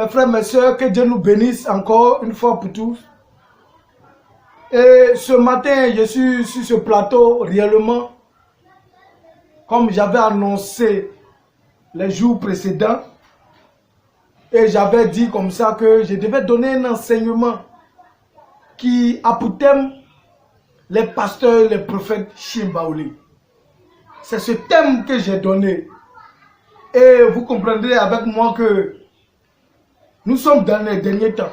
Mes frères, mes soeurs, que Dieu nous bénisse encore une fois pour tous. Et ce matin, je suis sur ce plateau réellement, comme j'avais annoncé les jours précédents. Et j'avais dit comme ça que je devais donner un enseignement qui a pour thème les pasteurs, les prophètes Chimbaouli. C'est ce thème que j'ai donné. Et vous comprendrez avec moi que nous sommes dans les derniers temps.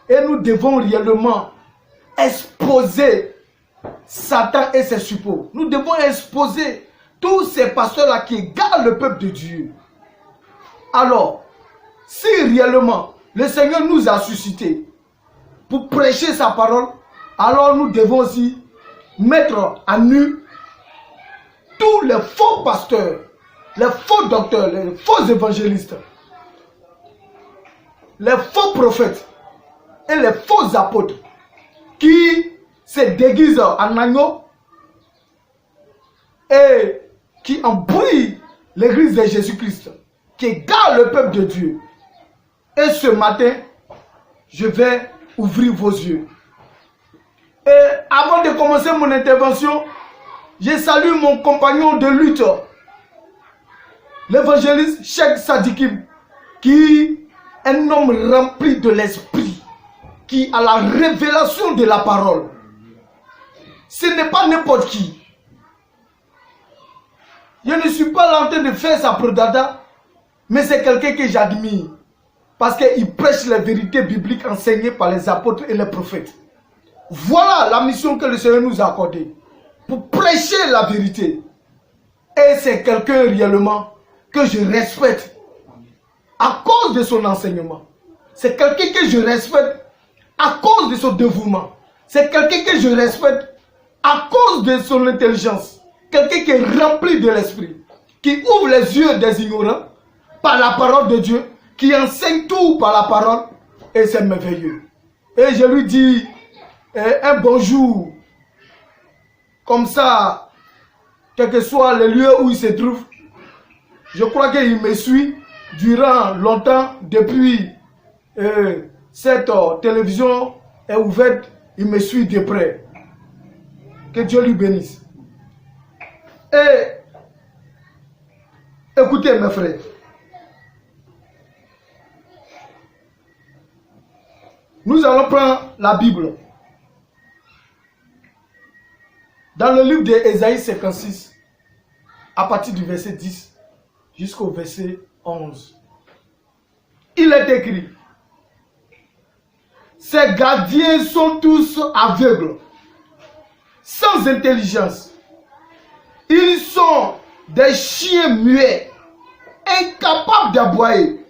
Et nous devons réellement exposer Satan et ses suppôts. Nous devons exposer tous ces pasteurs-là qui égarent le peuple de Dieu. Alors, si réellement le Seigneur nous a suscités pour prêcher sa parole, alors nous devons aussi mettre à nu tous les faux pasteurs, les faux docteurs, les faux évangélistes, les faux prophètes et les faux apôtres qui se déguisent en agneau et qui embrouillent l'église de Jésus-Christ, qui égarent le peuple de Dieu. Et ce matin, je vais ouvrir vos yeux. Et avant de commencer mon intervention, je salue mon compagnon de lutte, l'évangéliste Cheikh Sadikim, qui est un homme rempli de l'esprit, qui a la révélation de la parole. Ce n'est pas n'importe qui. Je ne suis pas là en train de faire sa prodada, mais c'est quelqu'un que j'admire. Parce qu'il prêche les vérités bibliques enseignées par les apôtres et les prophètes. Voilà la mission que le Seigneur nous a accordée. Pour prêcher la vérité. Et c'est quelqu'un réellement que je respecte à cause de son enseignement. C'est quelqu'un que je respecte à cause de son dévouement. C'est quelqu'un que je respecte à cause de son intelligence. Quelqu'un qui est rempli de l'esprit. Qui ouvre les yeux des ignorants par la parole de Dieu. Qui enseigne tout par la parole. Et c'est merveilleux. Et je lui dis un bonjour. Comme ça, quel que soit le lieu où il se trouve. Je crois qu'il me suit durant longtemps. Depuis cette télévision est ouverte. Il me suit de près. Que Dieu lui bénisse. Et écoutez mes frères. Nous allons prendre la Bible. Dans le livre d'Ésaïe 56, à partir du verset 10 jusqu'au verset 11. Il est écrit: ces gardiens sont tous aveugles, sans intelligence. Ils sont des chiens muets, incapables d'aboyer.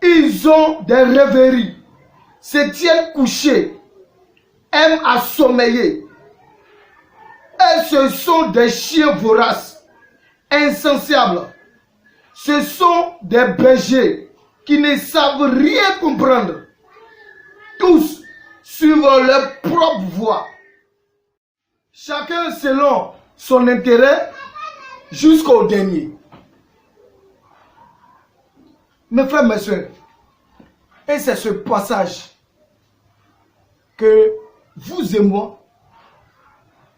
Ils ont des rêveries, se tiennent couchés, aiment à sommeiller. Et ce sont des chiens voraces, insensibles. Ce sont des bergers qui ne savent rien comprendre. Tous suivent leur propre voie. Chacun selon son intérêt jusqu'au dernier. Mes frères, mes soeurs, et c'est ce passage que vous et moi,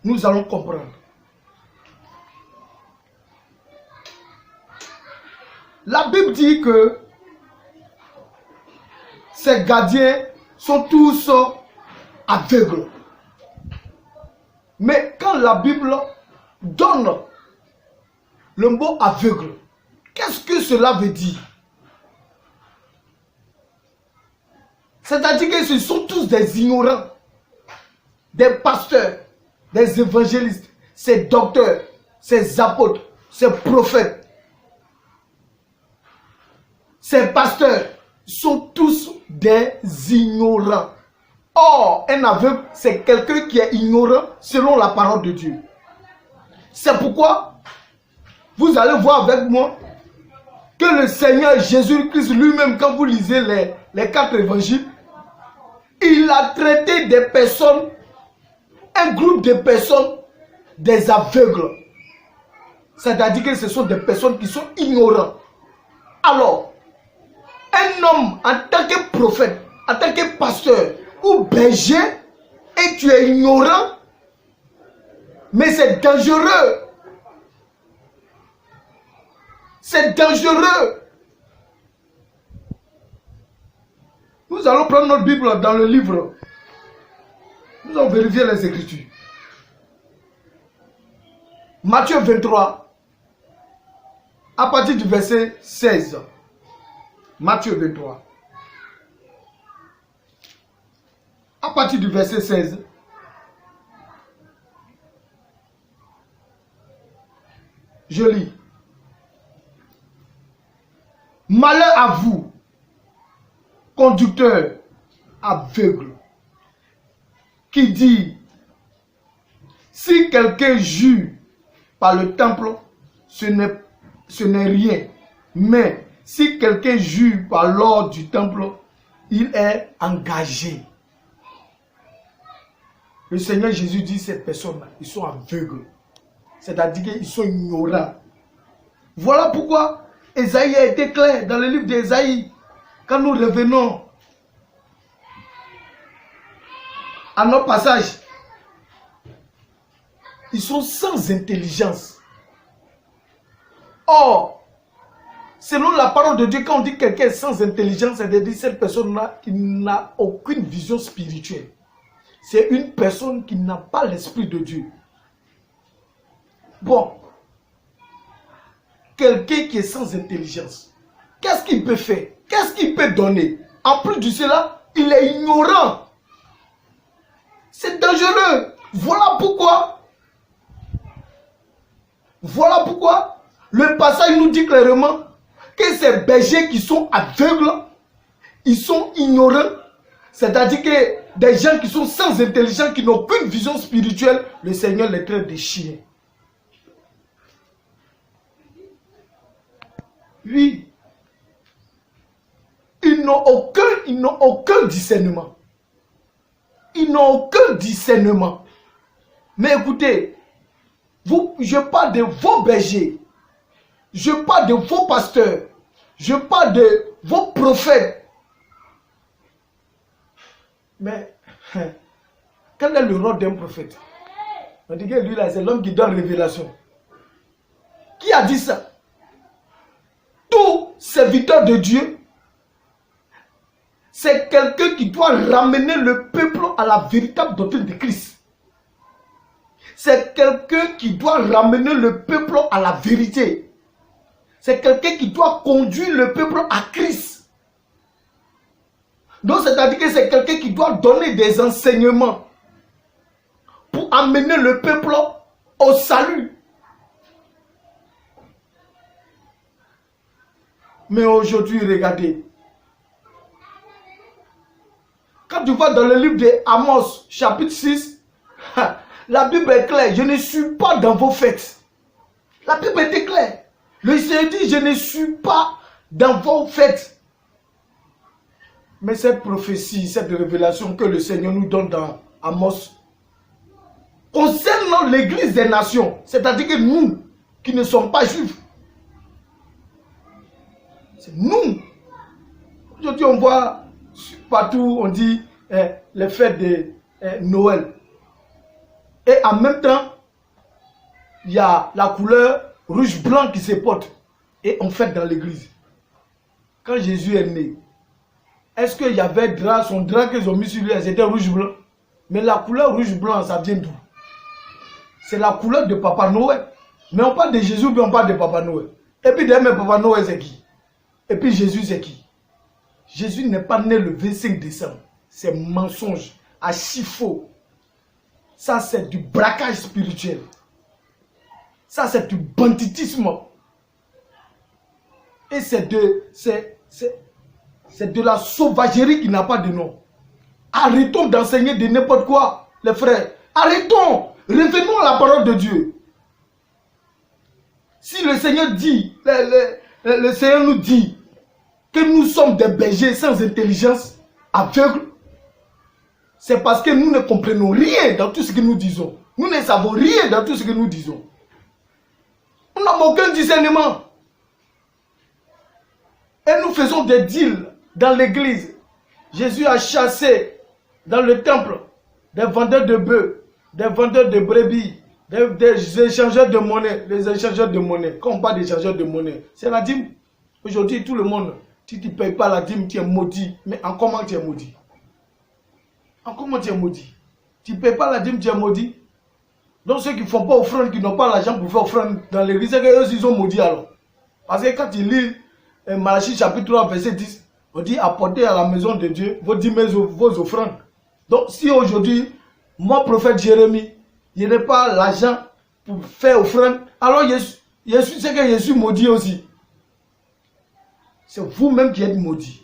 nous allons comprendre. La Bible dit que ces gardiens sont tous aveugles. Mais quand la Bible donne le mot aveugle, qu'est-ce que cela veut dire? C'est-à-dire que ce sont tous des ignorants, des pasteurs, des évangélistes, ces docteurs, ces apôtres, ces prophètes. Ces pasteurs sont tous des ignorants. Or, un aveugle, c'est quelqu'un qui est ignorant selon la parole de Dieu. C'est pourquoi vous allez voir avec moi que le Seigneur Jésus-Christ lui-même, quand vous lisez les 4 évangiles, il a traité des personnes, un groupe de personnes, des aveugles. C'est-à-dire que ce sont des personnes qui sont ignorantes. Alors, un homme en tant que prophète, en tant que pasteur ou berger, et tu es ignorant, mais c'est dangereux. C'est dangereux. Nous allons prendre notre Bible dans le livre. Nous allons vérifier les Écritures. Matthieu 23, à partir du verset 16. Matthieu 23. À partir du verset 16. Je lis. Malheur à vous, conducteur aveugle, qui dit, si quelqu'un jure par le temple, ce n'est rien. Mais si quelqu'un jure par l'ordre du temple, il est engagé. Le Seigneur Jésus dit, ces personnes-là, ils sont aveugles. C'est-à-dire qu'ils sont ignorants. Voilà pourquoi Ésaïe a été clair dans le livre d'Ésaïe. Quand nous revenons à notre passage, ils sont sans intelligence. Or, selon la parole de Dieu, quand on dit que quelqu'un est sans intelligence, c'est-à-dire cette personne-là qui n'a aucune vision spirituelle. C'est une personne qui n'a pas l'esprit de Dieu. Bon, quelqu'un qui est sans intelligence, qu'est-ce qu'il peut faire? Qu'est-ce qu'il peut donner? En plus de cela, il est ignorant. C'est dangereux. Voilà pourquoi le passage nous dit clairement que ces bergers qui sont aveugles, ils sont ignorants. C'est-à-dire que des gens qui sont sans intelligence, qui n'ont aucune vision spirituelle, le Seigneur les traite de chiens. Oui, ils n'ont aucun discernement. Ils n'ont aucun discernement. Mais écoutez, je parle de vos bergers, je parle de vos pasteurs, je parle de vos prophètes. Mais, quel est le rôle d'un prophète? On dit que lui là, c'est l'homme qui donne révélation. Qui a dit ça? Tout serviteur de Dieu, c'est quelqu'un qui doit ramener le peuple à la véritable doctrine de Christ. C'est quelqu'un qui doit ramener le peuple à la vérité. C'est quelqu'un qui doit conduire le peuple à Christ. Donc c'est-à-dire que c'est quelqu'un qui doit donner des enseignements pour amener le peuple au salut. Mais aujourd'hui, regardez. Quand tu vas dans le livre de Amos, chapitre 6, la Bible est claire. Je ne suis pas dans vos fêtes. La Bible était claire. Le Seigneur dit, je ne suis pas dans vos fêtes. Mais cette prophétie, cette révélation que le Seigneur nous donne dans Amos, concernant l'église des nations, c'est-à-dire que nous, qui ne sommes pas juifs, c'est nous. Aujourd'hui, on voit partout, on dit les fêtes de Noël. Et en même temps, il y a la couleur rouge-blanc qui se porte. Et on fête dans l'église. Quand Jésus est né, est-ce qu'il y avait son drap qu'ils ont mis sur lui, c'était rouge-blanc? Mais la couleur rouge-blanc, ça vient d'où? C'est la couleur de Papa Noël. Mais on parle de Jésus, puis on parle de Papa Noël. Et puis derrière, Papa Noël, c'est qui? Et puis Jésus, c'est qui? Jésus n'est pas né le 25 décembre. C'est mensonge, archi faux. Ça, c'est du braquage spirituel. Ça, c'est du banditisme. Et c'est de la sauvagerie qui n'a pas de nom. Arrêtons d'enseigner de n'importe quoi, les frères. Arrêtons. Revenons à la parole de Dieu. Si le Seigneur dit, le Seigneur nous dit que nous sommes des bergers sans intelligence, aveugles, c'est parce que nous ne comprenons rien dans tout ce que nous disons. Nous ne savons rien dans tout ce que nous disons. Nous n'avons aucun discernement. Et nous faisons des deals dans l'église. Jésus a chassé dans le temple des vendeurs de bœufs, des vendeurs de brebis, des échangeurs de monnaie. Les échangeurs de monnaie, quand on parle d'échangeurs de monnaie, c'est la dîme. Aujourd'hui, tout le monde, si tu ne payes pas la dîme, tu es maudit. Mais en comment tu es maudit? En comment tu es maudit? Tu ne payes pas la dîme, tu es maudit. Donc ceux qui ne font pas offrande, qui n'ont pas l'argent pour faire offrande dans l'église, c'est qu'eux, ils sont maudits alors. Parce que quand tu lis Malachie chapitre 3, verset 10, on dit apportez à la maison de Dieu vos dîmes, vos offrandes. Donc si aujourd'hui, moi, prophète Jérémie, je n'ai pas l'argent pour faire offrande, alors c'est que je suis maudit aussi. C'est vous-même qui êtes maudit.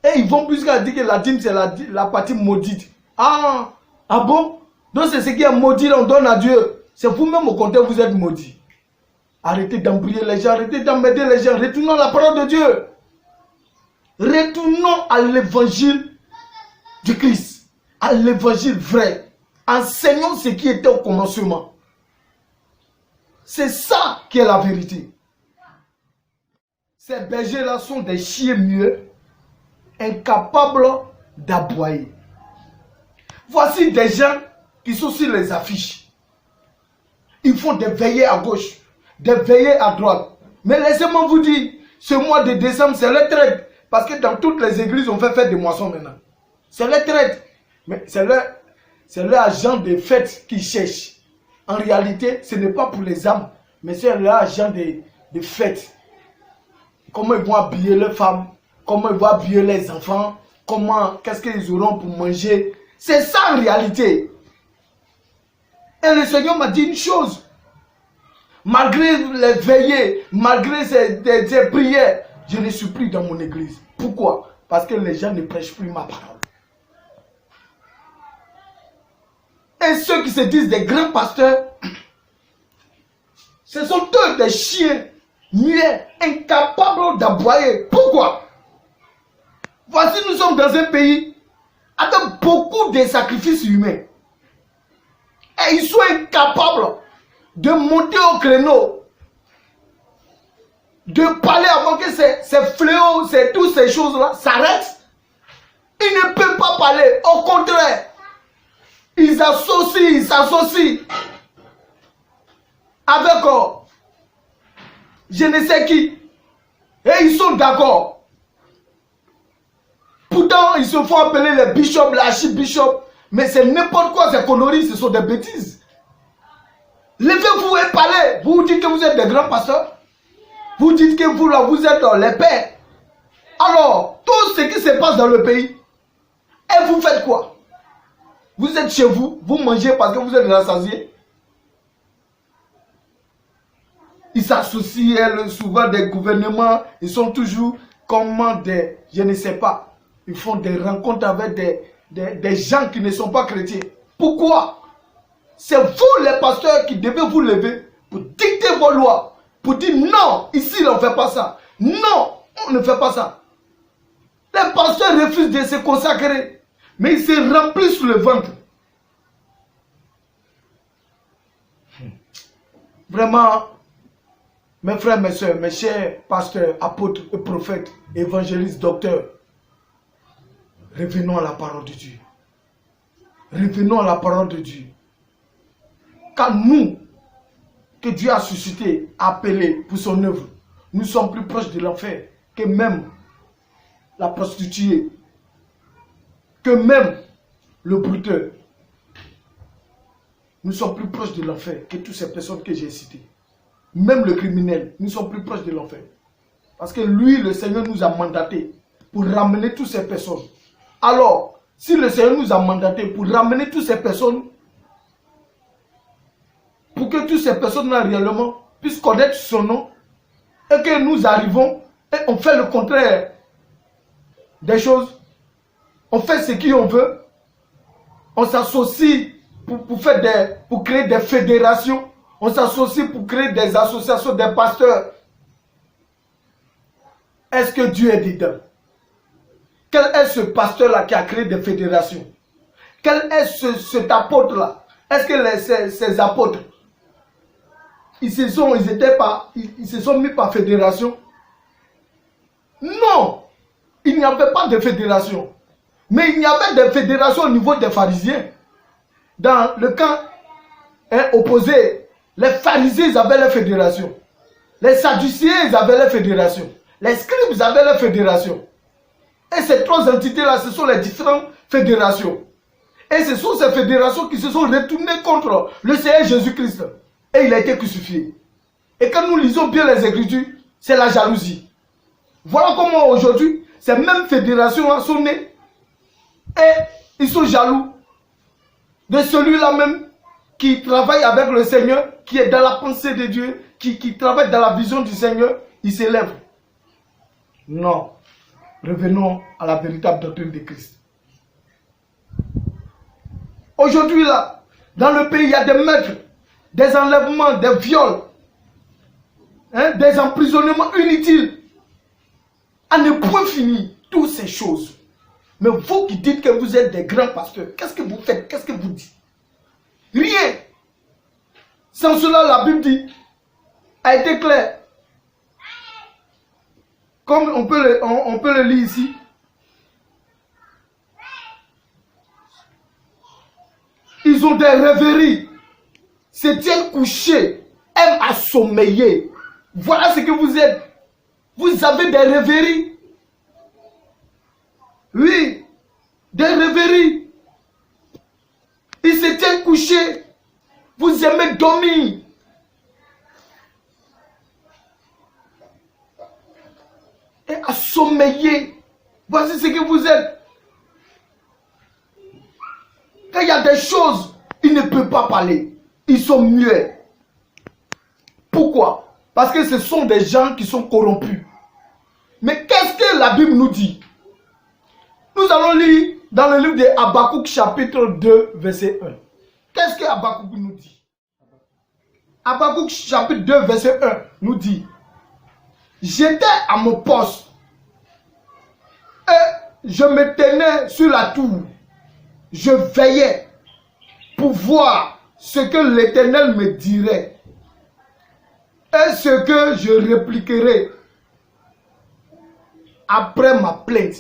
Et ils vont plus qu'à dire que la dîme, c'est la partie maudite. Ah bon? Donc c'est ce qui est maudit, on donne à Dieu. C'est vous-même au contraire, vous êtes maudit. Arrêtez d'embrouiller les gens, arrêtez d'emmerder les gens. Retournons à la parole de Dieu. Retournons à l'évangile du Christ. À l'évangile vrai. Enseignons ce qui était au commencement. C'est ça qui est la vérité. Ces bergers-là sont des chiens muets, incapables d'aboyer. Voici des gens qui sont sur les affiches. Ils font des veillées à gauche, des veillées à droite. Mais laissez-moi vous dire, ce mois de décembre, c'est le traite. Parce que dans toutes les églises, on fait fête de moisson maintenant. C'est le traite. Mais c'est leur agent de fête qui cherche. En réalité, ce n'est pas pour les âmes, mais c'est leur agent de fête. Comment ils vont habiller les femmes, comment ils vont habiller les enfants, qu'est-ce qu'ils auront pour manger. C'est ça en réalité. Et le Seigneur m'a dit une chose. Malgré les veillées, malgré ces prières, je ne suis plus dans mon église. Pourquoi? Parce que les gens ne prêchent plus ma parole. Et ceux qui se disent des grands pasteurs, ce sont eux des chiens muets, incapables d'aboyer. Pourquoi? Voici, nous sommes dans un pays avec beaucoup de sacrifices humains. Et ils sont incapables de monter au créneau, de parler avant que ces fléaux, toutes ces choses-là s'arrêtent. Ils ne peuvent pas parler. Au contraire, ils s'associent avec je ne sais qui. Et ils sont d'accord. Pourtant, ils se font appeler les bishops, les archibishops. Mais c'est n'importe quoi, ces conneries, ce sont des bêtises. Levez-vous et parlez. Vous dites que vous êtes des grands pasteurs. Vous dites que vous, là, vous êtes les pères. Alors, tout ce qui se passe dans le pays, et vous faites quoi? Vous êtes chez vous, vous mangez parce que vous êtes rassasiés. Ils s'associent souvent des gouvernements, ils sont toujours comme des, je ne sais pas, ils font des rencontres avec des gens qui ne sont pas chrétiens. Pourquoi? C'est vous les pasteurs qui devez vous lever pour dicter vos lois, pour dire non, ici on ne fait pas ça, non, on ne fait pas ça. Les pasteurs refusent de se consacrer, mais ils se remplissent le ventre. Vraiment, mes frères, mes soeurs, mes chers pasteurs, apôtres et prophètes, évangélistes, docteurs, revenons à la parole de Dieu. Revenons à la parole de Dieu. Car nous, que Dieu a suscité, appelés pour son œuvre, nous sommes plus proches de l'enfer que même la prostituée, que même le bruteur. Nous sommes plus proches de l'enfer que toutes ces personnes que j'ai citées. Même le criminel, nous sommes plus proches de l'enfer. Parce que lui, le Seigneur nous a mandatés pour ramener toutes ces personnes. Alors, si le Seigneur nous a mandatés pour ramener toutes ces personnes, pour que toutes ces personnes-là réellement puissent connaître son nom, et que nous arrivons et on fait le contraire des choses, on fait ce qu'on veut, on s'associe pour créer des fédérations, on s'associe pour créer des associations des pasteurs. Est-ce que Dieu est dedans? Quel est ce pasteur-là qui a créé des fédérations? Quel est cet apôtre-là? Est-ce que ces apôtres, ils se sont mis par fédération? Non! Il n'y n'y avait pas de fédération. Mais il y avait des fédérations au niveau des pharisiens. Dans le camp opposé, les pharisiens ils avaient leur fédération. Les sadducéens ils avaient leur fédération. Les scribes ils avaient leur fédération. Et ces trois entités-là, ce sont les différentes fédérations. Et ce sont ces fédérations qui se sont retournées contre le Seigneur Jésus-Christ. Et il a été crucifié. Et quand nous lisons bien les Écritures, c'est la jalousie. Voilà comment aujourd'hui, ces mêmes fédérations sont nées. Et ils sont jaloux de celui-là même qui travaille avec le Seigneur, qui est dans la pensée de Dieu, qui travaille dans la vision du Seigneur, il s'élève. Non. Revenons à la véritable doctrine de Christ. Aujourd'hui, là, dans le pays, il y a des meurtres, des enlèvements, des viols, des emprisonnements inutiles. À ne point fini, toutes ces choses. Mais vous qui dites que vous êtes des grands pasteurs, qu'est-ce que vous faites? Qu'est-ce que vous dites? Rien. Sans cela, la Bible dit, a été claire. Comme on peut le lire ici. Ils ont des rêveries, se tiennent couchés, aiment à sommeiller. Voilà ce que vous êtes. Vous avez des rêveries. Oui, des rêveries. Ils se tiennent couchés. Vous aimez dormir. Et à sommeiller. Voici ce que vous êtes. Quand il y a des choses, ils ne peuvent pas parler. Ils sont muets. Pourquoi? Parce que ce sont des gens qui sont corrompus. Mais qu'est-ce que la Bible nous dit? Nous allons lire dans le livre de Habakkuk chapitre 2 verset 1. Qu'est-ce que Habakkuk nous dit? Habakkuk chapitre 2 verset 1 nous dit: j'étais à mon poste et je me tenais sur la tour. Je veillais pour voir ce que l'Éternel me dirait et ce que je répliquerai après ma plainte.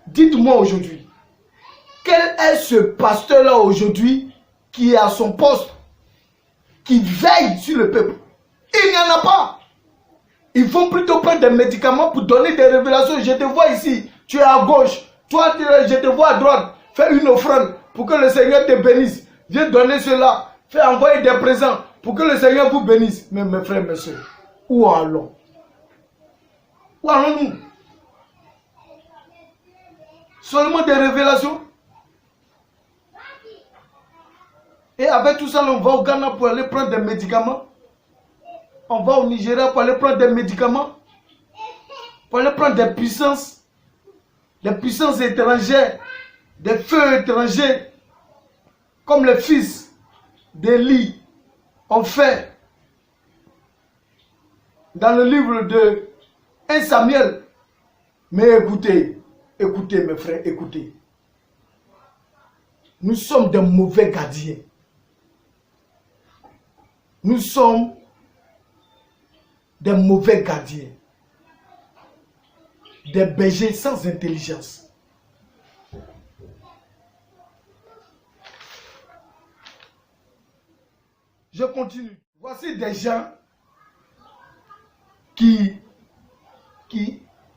Dites-moi aujourd'hui, quel est ce pasteur-là aujourd'hui qui est à son poste, qui veille sur le peuple? Il n'y en a pas. Ils vont plutôt prendre des médicaments pour donner des révélations. Je te vois ici, tu es à gauche. Toi, je te vois à droite. Fais une offrande pour que le Seigneur te bénisse. Viens donner cela. Fais envoyer des présents pour que le Seigneur vous bénisse. Mais mes frères, mes soeurs, où allons? Où allons-nous? Seulement des révélations. Et avec tout ça, on va au Ghana pour aller prendre des médicaments. On va au Nigeria pour aller prendre des médicaments. Pour aller prendre des puissances étrangères, des feux étrangers, comme les fils d'Élie ont fait dans le livre de 1 Samuel. Mais écoutez, écoutez mes frères, écoutez. Nous sommes des mauvais gardiens. Nous sommes des mauvais gardiens. Des bergers sans intelligence. Je continue. Voici des gens qui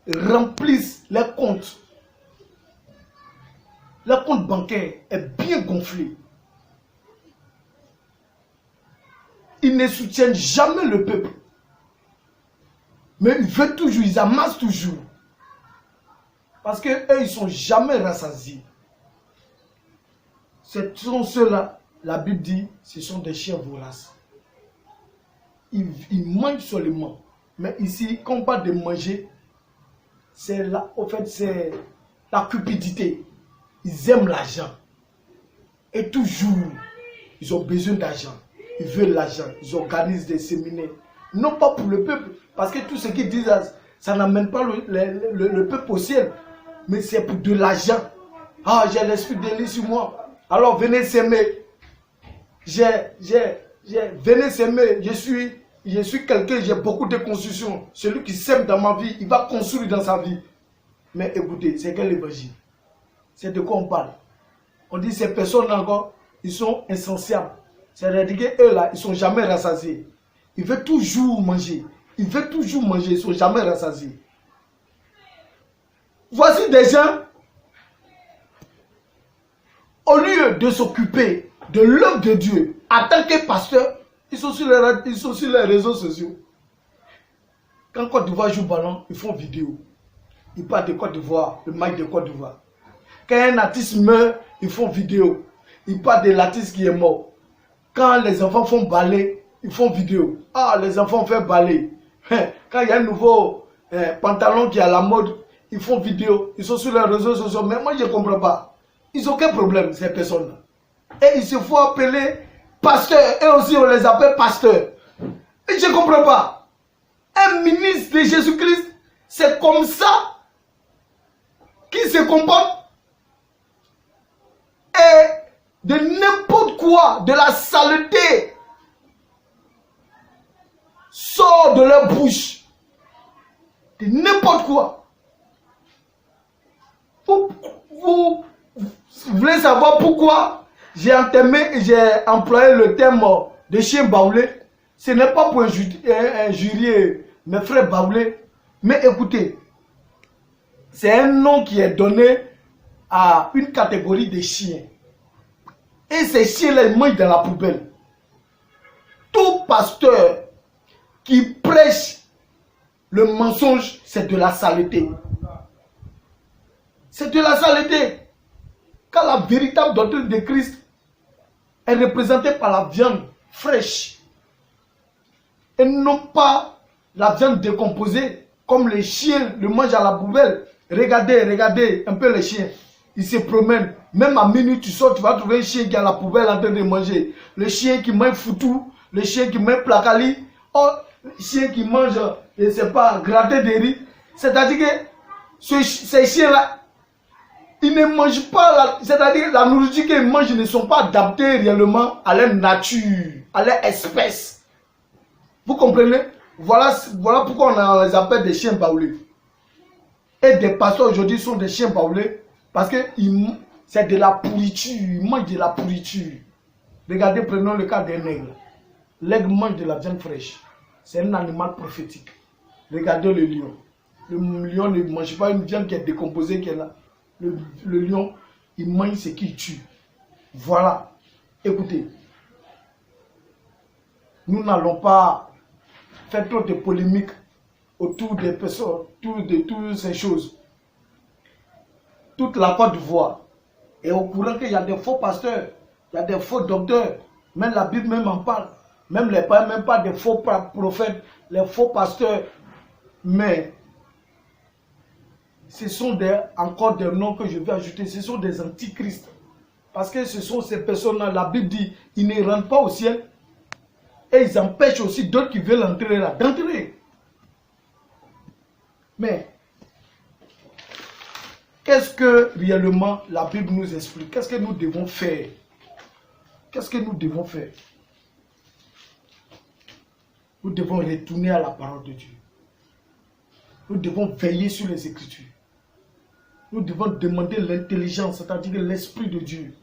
remplissent leurs comptes. Leur compte bancaire est bien gonflé. Ils ne soutiennent jamais le peuple. Mais ils veulent toujours, ils amassent toujours. Parce qu'eux, ils ne sont jamais rassasiés. Ce sont ceux-là, la Bible dit, ce sont des chiens voraces. Ils mangent seulement. Mais ici, quand on parle de manger, c'est là, au fait, c'est la cupidité. Ils aiment l'argent. Et toujours, ils ont besoin d'argent. Ils veulent l'argent. Ils organisent des séminaires. Non pas pour le peuple. Parce que tout ce qu'ils disent, ça n'amène pas le peuple au ciel. Mais c'est pour de l'argent. Ah, j'ai l'esprit d'Élie sur moi. Alors venez s'aimer. Venez s'aimer. Je suis quelqu'un, j'ai beaucoup de construction. Celui qui sème dans ma vie, il va construire dans sa vie. Mais écoutez, c'est quel évangile? C'est de quoi on parle? On dit ces personnes encore, ils sont insensibles. C'est-à-dire qu'eux là, ils ne sont jamais rassasiés. Ils veulent toujours manger. Ils veulent toujours manger, ils ne sont jamais rassasiés. Voici des gens, au lieu de s'occuper de l'œuvre de Dieu en tant que pasteur, ils sont sur les réseaux sociaux. Quand Côte d'Ivoire joue ballon, ils font vidéo. Ils parlent de Côte d'Ivoire, le match de Côte d'Ivoire. Quand un artiste meurt, ils font vidéo. Ils parlent de l'artiste qui est mort. Quand les enfants font ballet, ils font vidéo. Ah, les enfants font ballet. Quand il y a un nouveau pantalon qui est à la mode, ils font vidéo. Ils sont sur les réseaux sociaux. Mais moi, je ne comprends pas. Ils n'ont aucun problème, ces personnes-là. Et ils se font appeler pasteurs. Et aussi, on les appelle pasteurs. Et je ne comprends pas. Un ministre de Jésus-Christ, c'est comme ça qu'il se comporte. Et de n'importe quoi, de la saleté, sort de leur bouche. De n'importe quoi. Vous voulez savoir pourquoi j'ai employé le terme de chien baoulé? Ce n'est pas pour injurier mes frères baoulés. Mais écoutez, c'est un nom qui est donné à une catégorie de chiens. Et ces chiens-là, ils mangent dans la poubelle. Tout pasteur qui prêche le mensonge, c'est de la saleté. C'est de la saleté. Quand la véritable doctrine de Christ est représentée par la viande fraîche et non pas la viande décomposée, comme les chiens le mangent à la poubelle. Regardez un peu les chiens. Ils se promènent. Même à minuit, tu sors, tu vas trouver un chien qui est à la poubelle en train de manger. Le chien qui mange foutou, le chien qui mange placali, oh, le chien qui mange, je ne sais pas, gratté de riz. C'est-à-dire que ces chiens-là, ils ne mangent pas, c'est-à-dire la nourriture qu'ils mangent ne sont pas adaptées réellement à leur nature, à leur espèce. Vous comprenez? Voilà pourquoi on les appelle des chiens baoulés. Et des pasteurs aujourd'hui sont des chiens baoulés parce que c'est de la pourriture, ils mangent de la pourriture. Regardez, prenons le cas d'un aigle. L'aigle mange de la viande fraîche. C'est un animal prophétique. Regardez le lion. Le lion ne mange pas une viande qui est décomposée, qui est là. Le lion, il mange ce qu'il tue. Voilà. Écoutez, nous n'allons pas faire trop de polémiques autour des personnes, de toutes ces choses. Toute la Côte d'Ivoire est au courant qu'il y a des faux pasteurs, il y a des faux docteurs. Même la Bible même en parle. Même les pères, même pas des faux prophètes, les faux pasteurs. Mais ce sont encore des noms que je vais ajouter. Ce sont des antichrists. Parce que ce sont ces personnes-là, la Bible dit, ils ne rentrent pas au ciel. Et ils empêchent aussi d'autres qui veulent entrer là, d'entrer. Mais, qu'est-ce que réellement la Bible nous explique? Qu'est-ce que nous devons faire? Qu'est-ce que nous devons faire? Nous devons retourner à la parole de Dieu. Nous devons veiller sur les Écritures. Nous devons demander l'intelligence, c'est-à-dire l'Esprit de Dieu,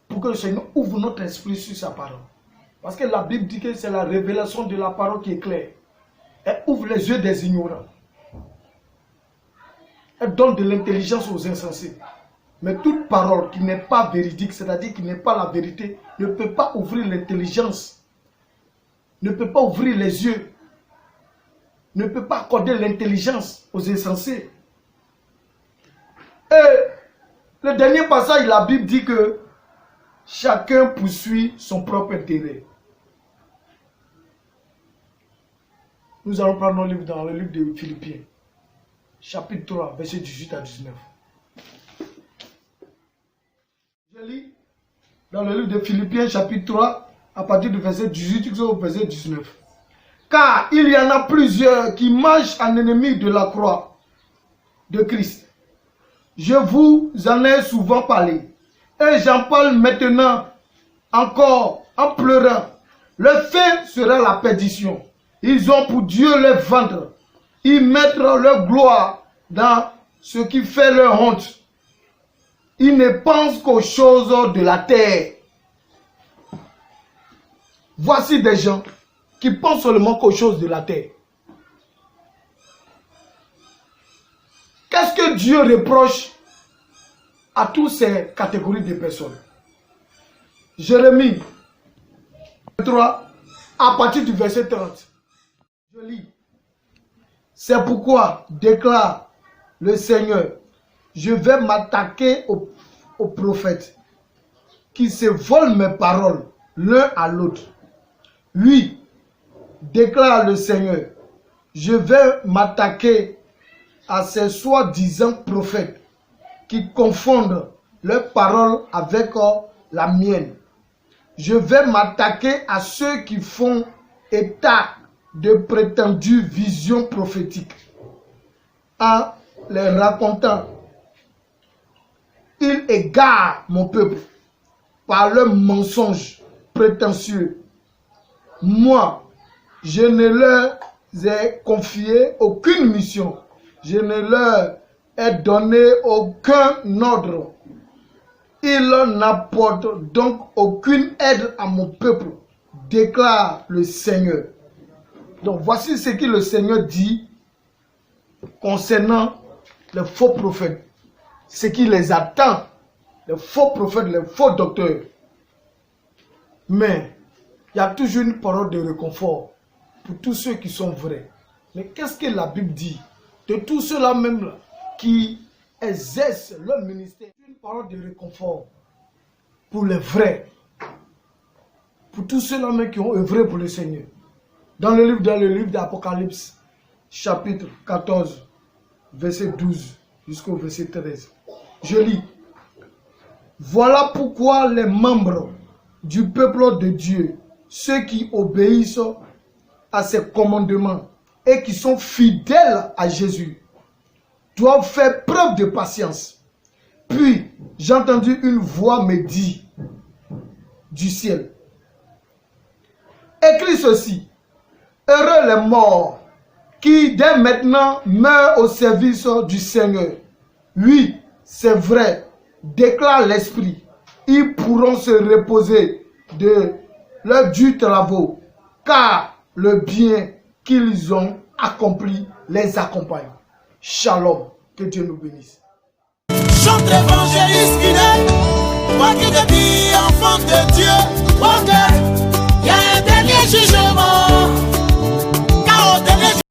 pour que le Seigneur ouvre notre esprit sur sa parole. Parce que la Bible dit que c'est la révélation de la parole qui est claire. Elle ouvre les yeux des ignorants. Elle donne de l'intelligence aux insensés. Mais toute parole qui n'est pas véridique, c'est-à-dire qui n'est pas la vérité, ne peut pas ouvrir l'intelligence, ne peut pas ouvrir les yeux, ne peut pas accorder l'intelligence aux insensés. Et le dernier passage, la Bible dit que chacun poursuit son propre intérêt. Nous allons prendre nos livres dans le livre de Philippiens, chapitre 3, verset 18 à 19. Je lis dans le livre de Philippiens, chapitre 3, à partir du verset 18 au verset 19. Car il y en a plusieurs qui marchent en ennemis de la croix de Christ. Je vous en ai souvent parlé. Et j'en parle maintenant encore en pleurant. Leur fin sera la perdition. Ils ont pour Dieu leur ventre. Ils mettent leur gloire dans ce qui fait leur honte. Ils ne pensent qu'aux choses de la terre. Voici des gens qui pensent seulement qu'aux choses de la terre. Qu'est-ce que Dieu reproche à toutes ces catégories de personnes? Jérémie 3, à partir du verset 30. Je lis. C'est pourquoi, déclare le Seigneur, je vais m'attaquer aux prophètes qui se volent mes paroles l'un à l'autre. Oui, déclare le Seigneur, je vais m'attaquer à ces soi-disant prophètes qui confondent leurs paroles avec la mienne. Je vais m'attaquer à ceux qui font état de prétendues visions prophétiques. En les racontant, ils égarent mon peuple par leurs mensonges prétentieux. Moi, je ne leur ai confié aucune mission. Je ne leur ai donné aucun ordre. Ils n'apportent donc aucune aide à mon peuple, déclare le Seigneur. Donc voici ce que le Seigneur dit concernant les faux prophètes. Ce qui les attend, les faux prophètes, les faux docteurs. Mais il y a toujours une parole de réconfort pour tous ceux qui sont vrais. Mais qu'est-ce que la Bible dit de tous ceux-là même là, qui exercent leur ministère? Une parole de réconfort pour les vrais. Pour tous ceux-là même qui ont œuvré pour le Seigneur. Dans le livre d'Apocalypse, chapitre 14, verset 12 jusqu'au verset 13. Je lis. Voilà pourquoi les membres du peuple de Dieu, ceux qui obéissent à ses commandements et qui sont fidèles à Jésus, doivent faire preuve de patience. Puis, j'ai entendu une voix me dire du ciel, écris ceci, heureux les morts qui dès maintenant meurent au service du Seigneur. Oui, c'est vrai, déclare l'Esprit, ils pourront se reposer de leurs durs travaux, car le bien qu'ils ont accompli les accompagne. Shalom, que Dieu nous bénisse. Chante l'évangéliste fidèle, toi qui te dis enfant de Dieu.